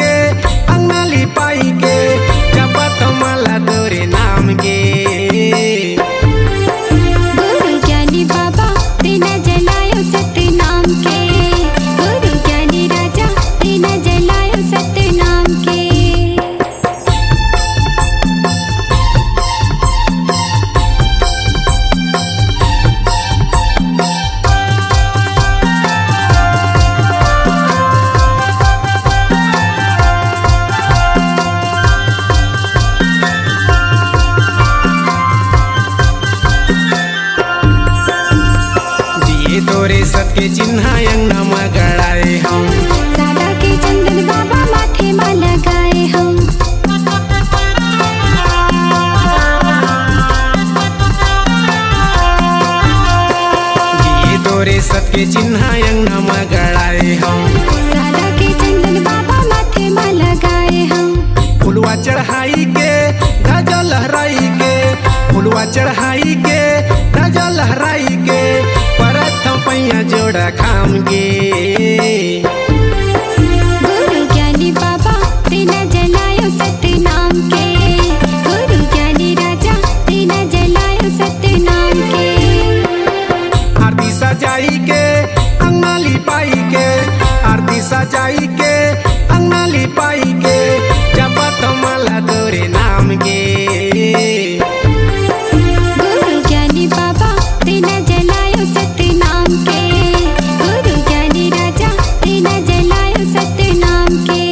के अंगना लिपाई के जपत माला तोरे नाम के। गुरु ज्ञानी बाबा दीना जलायो सत्य नाम के, गुरु ज्ञानी राजा दीना जलायो सत्य नाम के। तोरे सत के चिन्ह अंगना में गड़ाए हम, सादा के चंदन बाबा माथे में लगाए हम। दिए तोरे सत के चिन्ह अंगना में गड़ाए हम, सादा के चंदन बाबा माथे में लगाए हम। फुलवा चढ़ाई के ध्वजा लहराई के, फुलवा चढ़ाई के ध्वजा लहराई के परथम पैया जोड़ा खाम गे। गुरु ज्ञानी बाबा दीना जलायो सत्य नाम के, गुरु ज्ञानी राजा दीना जलायो सत्य नाम के। आरती सजाई के अंगना लिपाई के, आरती सजाई के अंगना लिपाई के जपत माला तोरे नाम के। गुरु ज्ञानी बाबा दीना जलायो सत्य नाम के, गुरु ज्ञानी राजा दीना जलायो सत्य नाम के।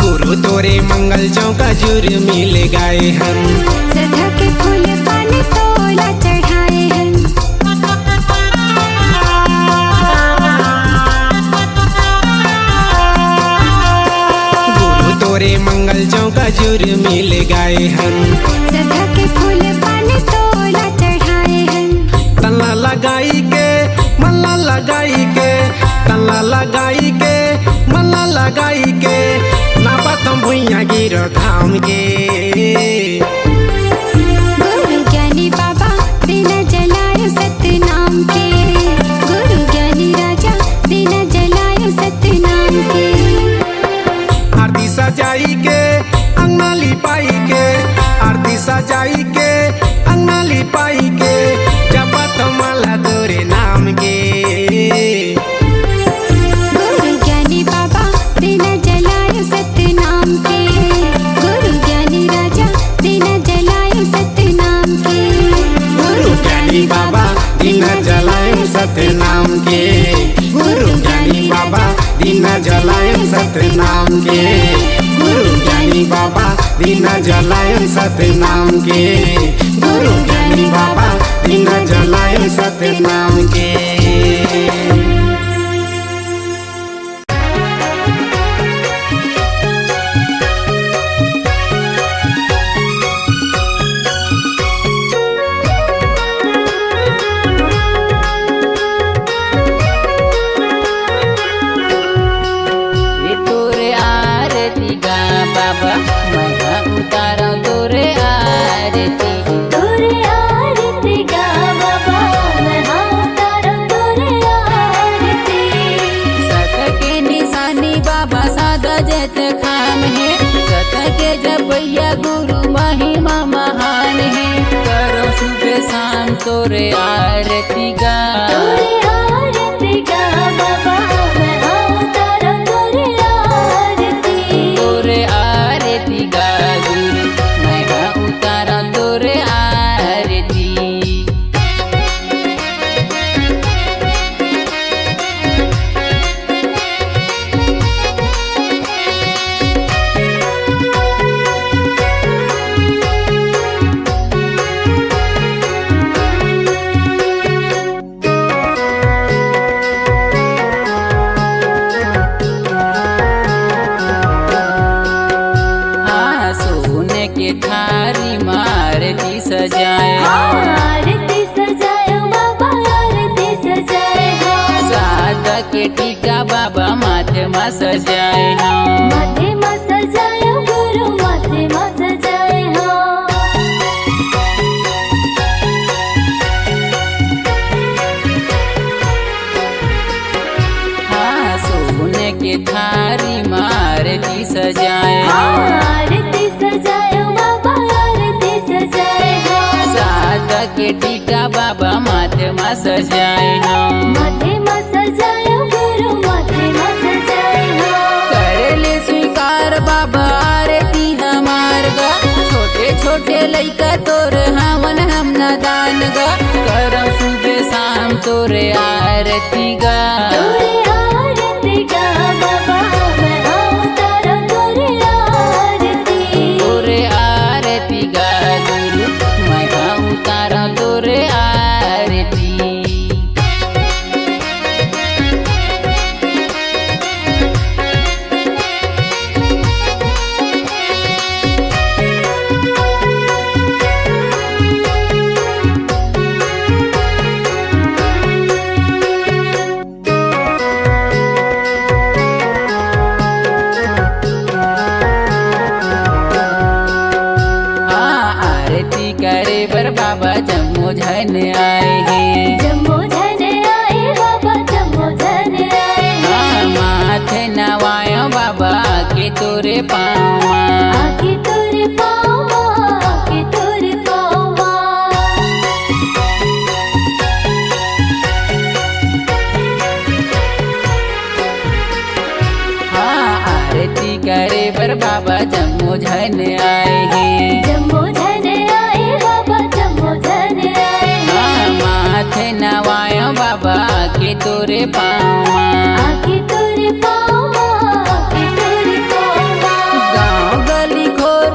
गुरु तोरे मंगल चौका जुर मिल गाए हम, सदा के फूल पान तोला चढ़ाए हैं। गुरु तोरे मंगल चौका जुर मिल गाए हम, सदा के फूल पान तोला चढ़ाए हैं। तल्ला लगाई के मल्ला लगाई के, तल्ला लगाई के मल्ला लगाई के नापत भुइया गिरो धाम के। गुरु ज्ञानी बाबा दीना जलायो सत्य नाम के, गुरु ज्ञानी राजा दीना जलायो सत्य नाम के। आरती सजाई के अंगना लिपाई के, आरती सजाई के अंगना लिपाई के जपत माला तोरे नाम के। गुरु ज्ञानी बाबा दीना जलायो सत्य नाम के, गुरु ज्ञानी राजा दीना जलायो सत्य नाम के। गुरु ज्ञानी बाबा दीना जलायो सत्य नाम के, गुरु ज्ञानी बाबा दीना जलायो सत्य नाम के, गुरु ज्ञानी बाबा दीना जलायो सत्य नाम के, गुरु ज्ञानी बाबा दीना जलायो सत्य नाम के। ये तोरे आरती गा बाबा मैं उतारा तोरे आरती। तोरे आरती गा बाबा मैं उतारा तोरे आरती। सत के निशानी बाबा सादा जैत खान है, सत के जपैया गुरु महिमा महान है। करो सुबह शाम तोरे आरती गा। तोरे आरती गा बाबा मैं उतारा तोरे आरती। तोरे आरती गा गुरु मैं उतारा तोरे आरती। के टीका बाबा माथे में सजाए हाँ। माथे में सजायो गुरु माथे में सजाए हो। हाँ सोने के थारी में आरती सजाए हाँ। आरती सजायो बाबा आरती सजाए हो। सादा के टीका बाबा माथे में सजाए हाँ। माथे में सजायो गुरु माथे में सजाए हो। कर ले स्वीकार बाबा आरती हमार गा, छोटे छोटे लइका तोर हवन हम न दान गा, करम सुबह शाम तोरे आरती गा। तोरे आरती गा बाबा मैं अवतार तोरे आरती। तोरे आरती गा गुरु मैं अवतार तोरे आरती। आरती करे बर बाबा जम्मू झन आए हैं। जम्मू झन आए बाबा जम्मू झन आए। हाँ माथे नवायो बाबा के तोरे पाँव आके तोरे पावा आके तोरे पावा। हाँ आरती करे बर बाबा जम्मू झन आए हैं। जम्मू झन आए बाबा जम्मू झन आए। हाँ माथे नवायो बाबा के तोरे पाँव आके तोरे पावा आके तोरे पावा। गाँव गली खोर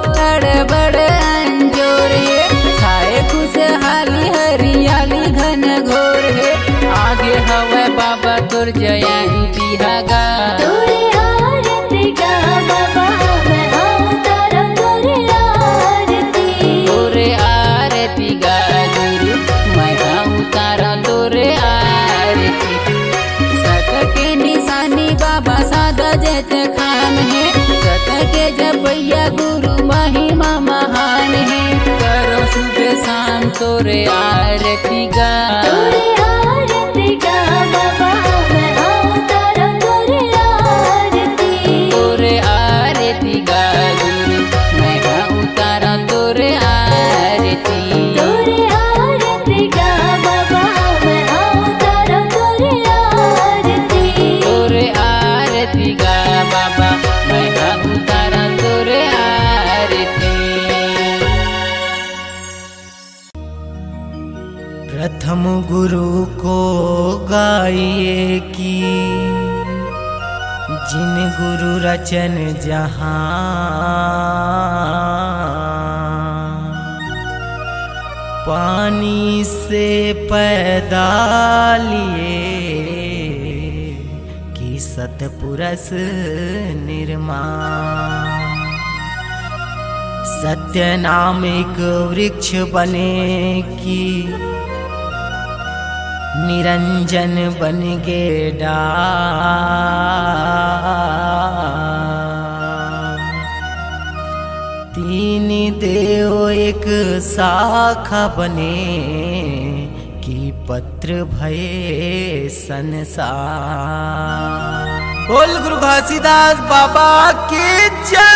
बड़ अंजोर है, छाए खुशहाली हरियाली घन घोर है, आगे हवे बाबा तोर जयंती हगा। तोरे आरती गा बाबा मैं अवतार तोरे आरती। तोरे आरती गा गुरु मैं अवतार तोरे आरती। सत के निशानी बाबा सादा जैत खान है, सत के जपैया गुरु महिमा महान है, करो सुबह शाम तोरे आरती गा। तोरे आरती गा बाबा मैं अवतार तोरे आरती। तोरे आरती गा गुरु मैं अवतार तोरे आरती। तोरे आरती गा बाबा मैं अवतार तोरे आरती। तोरे आरती गा बाबा मैं अवतार तोरे आरती। प्रथम गुरु को गाइए की जिन गुरु रचन जहां, पानी से पैदा लिए की सतपुरस निर्माण। सत्य नाम एक वृक्ष बने की निरंजन बन गे डाल। तीन देव एक शाखा बने की पत्र भये संसार। बोल गुरु घासीदास बाबा की जय।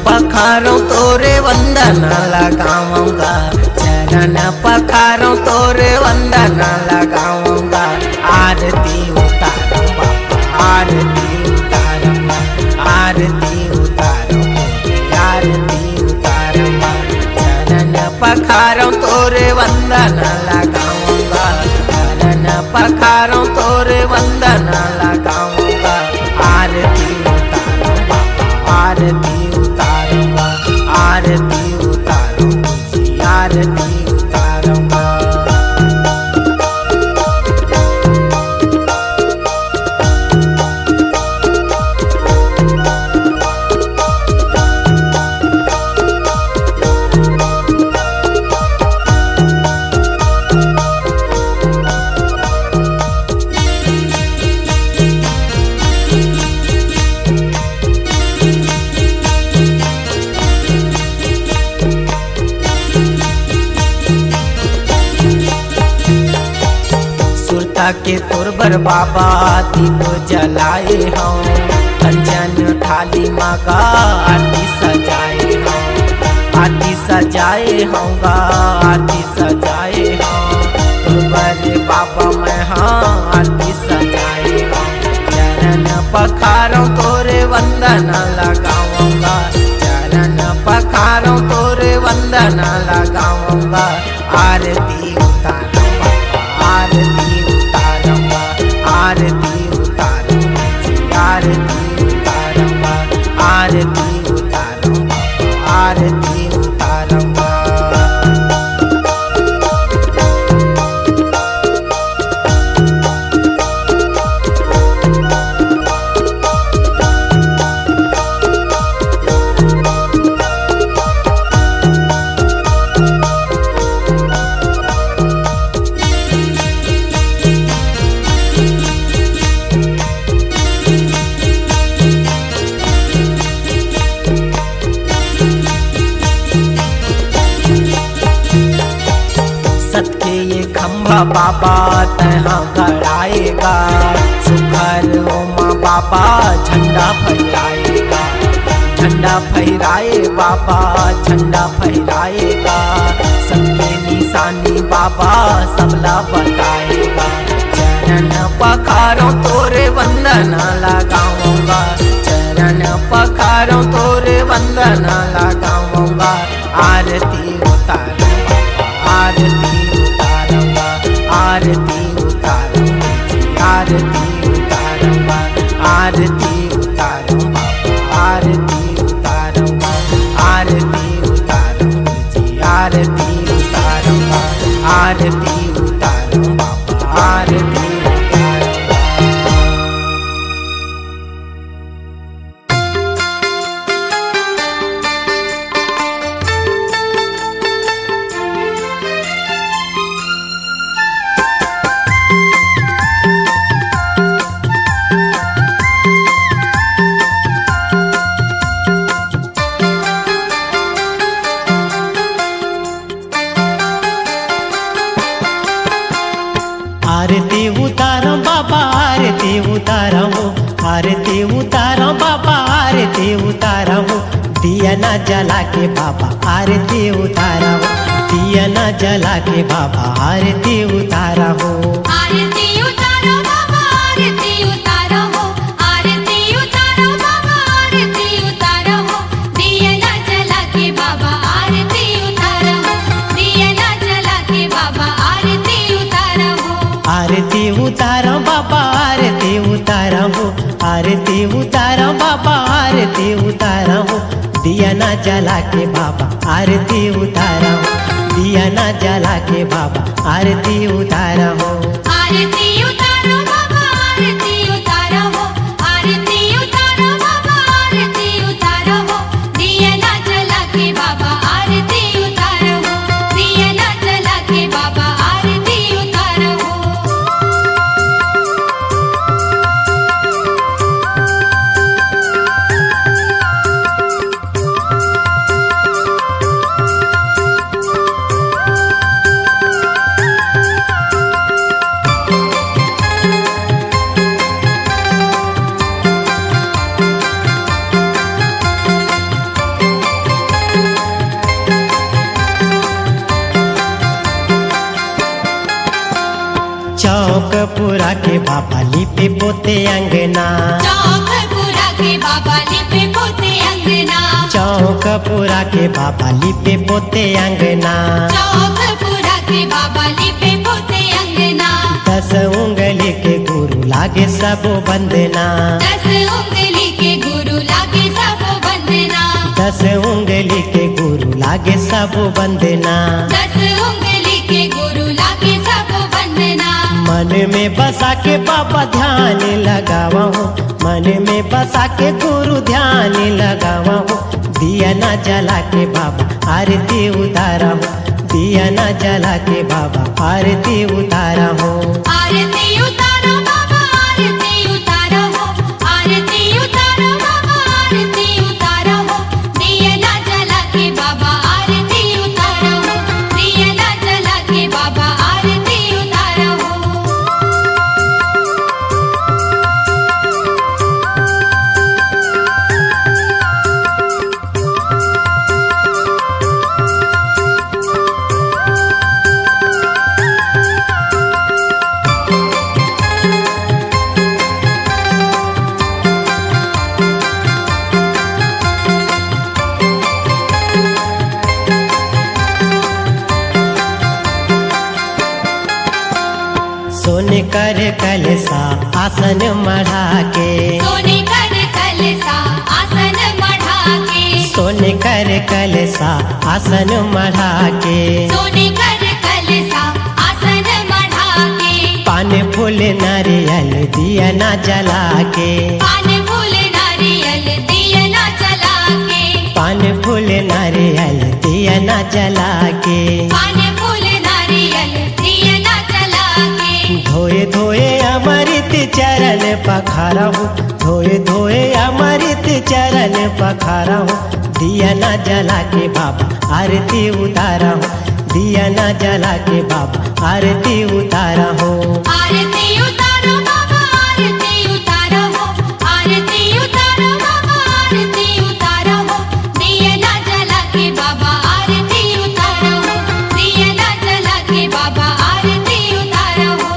पखारों तोरे वंदन लगाऊंगा, चरण पखारों तोरे वंदन लगाऊंगा। आरती उतारूंगा आरती उतारूंगा आरती उतारूंगा आरती उतारूंगा। चरण पखारों तोरे वंदन लगाऊंगा, चरण पखारों तोरे वंदन लगाऊंगा। आरती उतारूंगा आरती उतारूंगा आरती उतारूंगा आरती उतारूंगा। के तोरबर बाबा दीप जलाए हम, कंचन थाली मागा आरती सजाए हम, आरती सजाए होगा, आरती सजाए हम। तोरबर बाबा मैं हाँ आरती सजाए हम, चरण पखारों तोरे वंदन लगाऊंगा, चरण पखारों तोरे वंदन लगाऊंगा। आरती उतारूंगा, आरती उतारूंगा, आरती उतारूंगा, आरती उतारूंगा, आरती उतारूंगा, आरती उतारूंगा। बाबा तहाँ गड़ाएगा, सुखर ओमा बाबा झंडा फहराएगा, झंडा फहराए बाबा झंडा फहराएगा। सबके निशानी बाबा सबला बताएगा, चरण पखारों तोरे वंदन लगाऊंगा, चरण पखारों तोरे वंदन लगाऊंगा। आरती उतारूंगा, आरती उतारूंगा, आरती उतारूंगा, आरती उतारूंगा, आरती उतारूंगा, आरती उतारूंगा, आरती उतारूंगा जी, आरती उतारूंगा, आरती उतारूंगा, आरती उतारूंगा। आरती उतारो बाबा आरती उतारो, आरती उतारो बाबा आरती उतारो, दिया न जला के बाबा आरती उतारो, दिया न जला के बाबा आरती उतारो। आरती उतारो बाबा आरती उतारो, आरती उतारो बाबा आरती उतारो, दिया न जला के बाबा आरती उतारो, दिया न जला के बाबा आरती उतारो। आरती उतारो बाबा आरती उतारो, आरती उतारो बाबा आरती उतारो, दिया न जला के बाबा आरती उतारो, दिया न जला के बाबा आरती उतारो। आरती उतारो बाबा आरती उतारो, आरती उतारो बाबा आरती उतारो, दिया न जला के बाबा आरती उतारो, दिया न जला के बाबा आरती उतारो। चौक पूरा के बाबा लिपे पोते अंगना, चौक पूरा के बाबा लिपे पोते अंगना, चौक पूरा के बाबा लिपे पोते अंगना, चौक पूरा के बाबा लिपे पोते अंगना। 10 उंगली के गुरु लागे सब बंदना, 10 उंगली के गुरु लागे सब वंदना, 10 उंगली के गुरु लागे सब बंदना। 10 उंगली के गुरु लागे सब वंदना। मन में बसा के बाबा ध्यान लगावा हूँ, मन में बसा के गुरु ध्यान लगावा हूँ, दिया न जला के बाबा आरती उतारा हूँ, दिया न जला के बाबा आरती उतारा हूँ। आरती उतारो बाबा आरती उतारो, आरती उतारो बाबा आरती उतारो, दिया न जला के बाबा आरती उतारो, दिया न जला के बाबा आरती उतारो। सोने कर कलसा आसन मढ़ा के, सोने कर कलसा आसन मढ़ा के, सोने कर कलसा आसन मढ़ा के, सोने कर कलसा आसन मढ़ा के, पान फूल नारियल दिया ना जला के, पान फूल नारियल दिया ना जला के, पान फूल नारियल दिया ना जला के, पान फूल नारियल दिया ना जला के, धोए धोए अमृत चरण पखारा हूँ, धोए धोए अमृत चरण पखारा हूँ, दिया ना जला के बाबा आरती उतारा हूँ, दिया ना जला के बाबा आरती उतारा हूँ। आरती उतारो बाबा आरती उतारो हो, आरती उतारो बाबा आरती उतारो हो, दिया ना जला के बाबा आरती उतारो हो, दिया ना जला के बाबा आरती उतारो हो।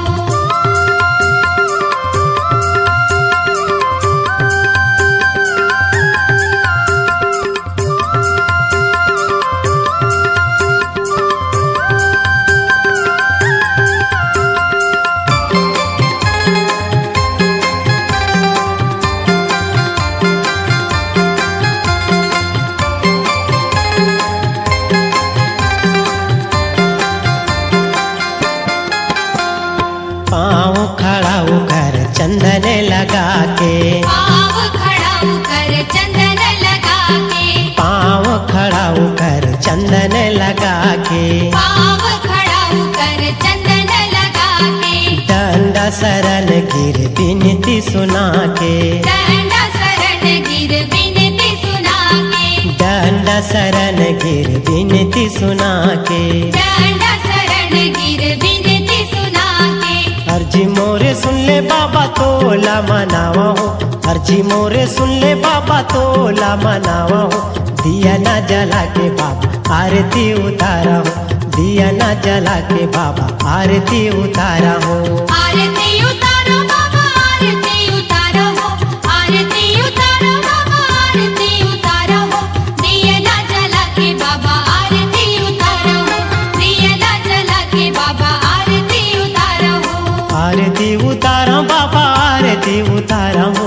पाँव खड़ा कर चंदन लगा के, पाँव खड़ा कर चंदन लगा के, पाँव खड़ा कर चंदन लगा के, पाँव खड़ा कर चंदन लगा के, डंडा शरण गिर विनती सुना के, डंडा शरण गिर विनती सुना के, डंडा शरण गिर विनती सुना के, डंडा शरण गिर विनती सुना के, अर्जी मोरे सुन ले बाबा तोला मनावा हो, अर्जी मोरे सुन ले बाबा तोला मनावा हो, दिया ना जला के बाबा आरती उतारा हो, दिया ना जला के बाबा आरती उतारा हो। आरती उतारो बाबा आरती उतारो हो, आरती उतारो बाबा आरती उतारो हो, दिया ना जला के बाबा आरती उतारो हो, दिया ना जला के बाबा आरती उतारो हो। आरती उतारा बाबा आरती उतारा हो,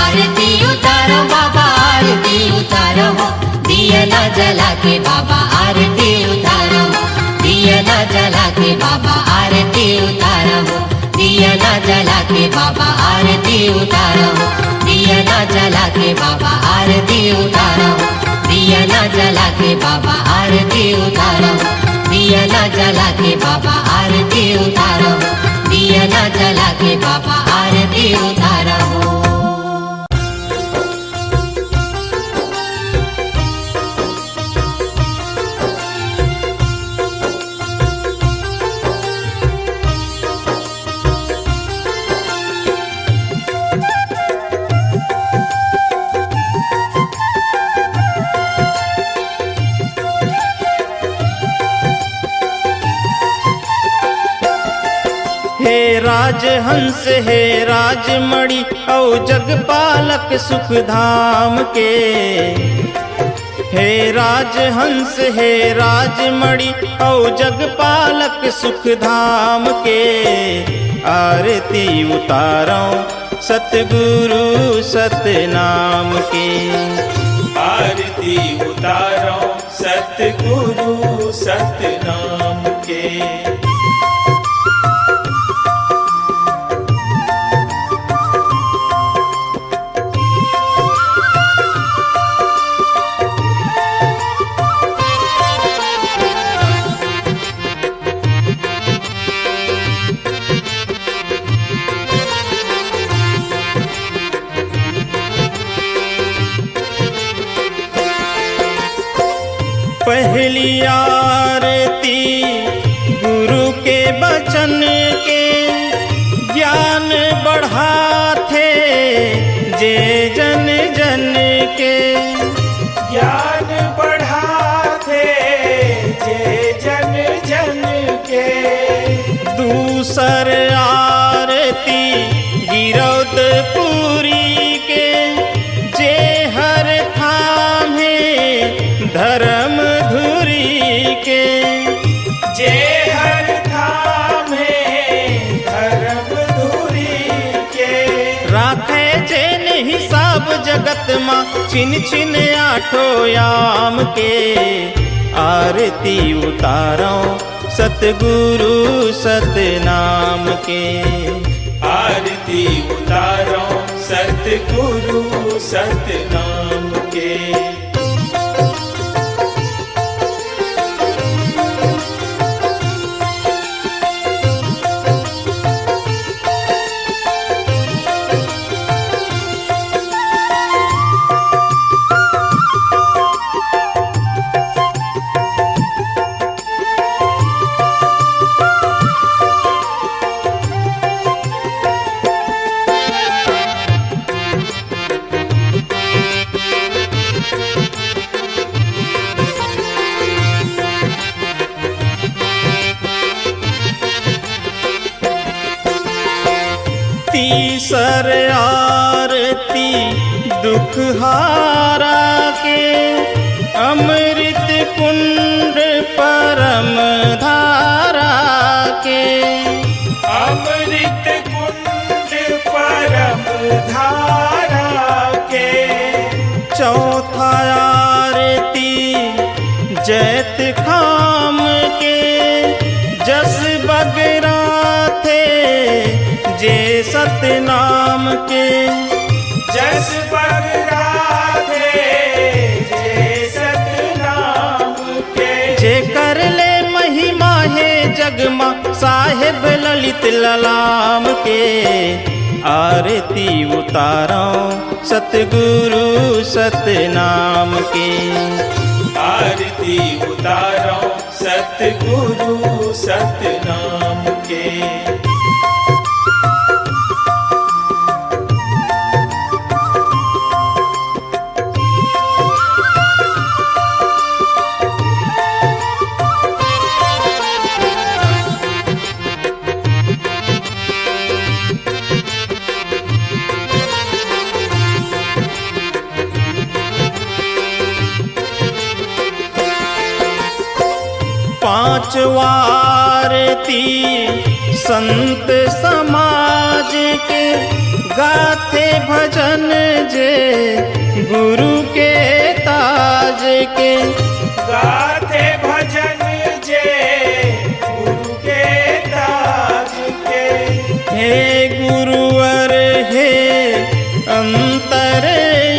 आरती उतारो बाबा आरती उतारो हो, दिया ना जला के बाबा आरती उतारो हो, दिया ना जला के बाबा आरती उतारो हो, दिया ना जला के बाबा आरती उतारो हो, दिया ना जला के बाबा आरती उतारो हो, दिया ना जला के बाबा आरती उतारो हो, दिया ना जला के बाबा आरती उतारो हो, दिया ना जला के बाबा आरती उतारो हो। हे राजहंस हे राजमणि औ जगपालक सुख धाम के, हे राजहंस हे राजमणि औ जगपालक सुख धाम के, आरती उतारो सतगुरु सतनाम के, आरती उतारो सतगुरु सतनाम के। पहली आरती गुरु के बचन के, ज्ञान बढ़ाथे जे जन जन के, ज्ञान बढ़ाथे जे जन जन के। दूसर आरती गिरौदपुरी के, जे हर थामे धर्म धुरी के, जे हर धाम है धर्म जगत माँ छिन छिन आठो याम के आरती उतारो सतगुरु सतनाम के आरती उतारो सतगुरु सतनाम के तीसर आरती दुख हारा के अमृत कुंड परम धारा के अमृत कुंड परम धारा के चौथा आरती जैत खाम के जस बगरा थे जे सतनाम के जस बगराधे जे सतनाम के जे कर ले महिमा है जगमा साहेब ललित ललाम के आरती उतारो सतगुरु सतनाम के आरती उतारो सतगुरु सतनाम के पांचवा आरती संत समाज के गाथे भजन जे गुरु के ताज के गाथे भजन जे गुरु के ताज के हे गुरुवर हे अंतरयामी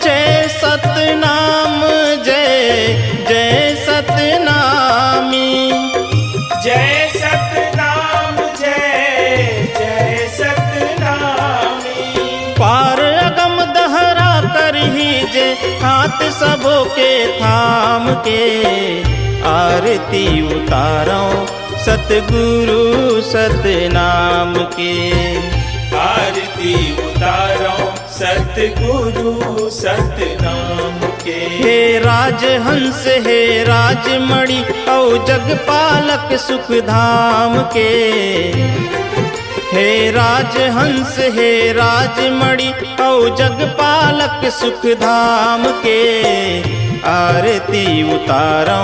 जय सतनाम जय जय सतनामी जय सतनाम जय जय सतनामी पार अगम दहरा करही जे हाथ सबो के थाम के आरती उतारो सतगुरु सतनाम के आरती उतारो सतगुरु सतनाम के हे राजहंस हे राजमणि औ जगपालक सुख धाम के हे राजहंस हे राजमणि औ जगपालक सुख धाम के आरती उतारो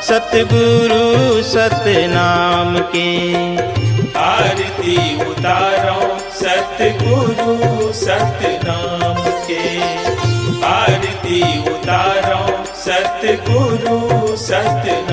सतगुरु सतनाम के आरती उतारो सतगुरु सतनाम के आरती उतारो सतगुरु सतनाम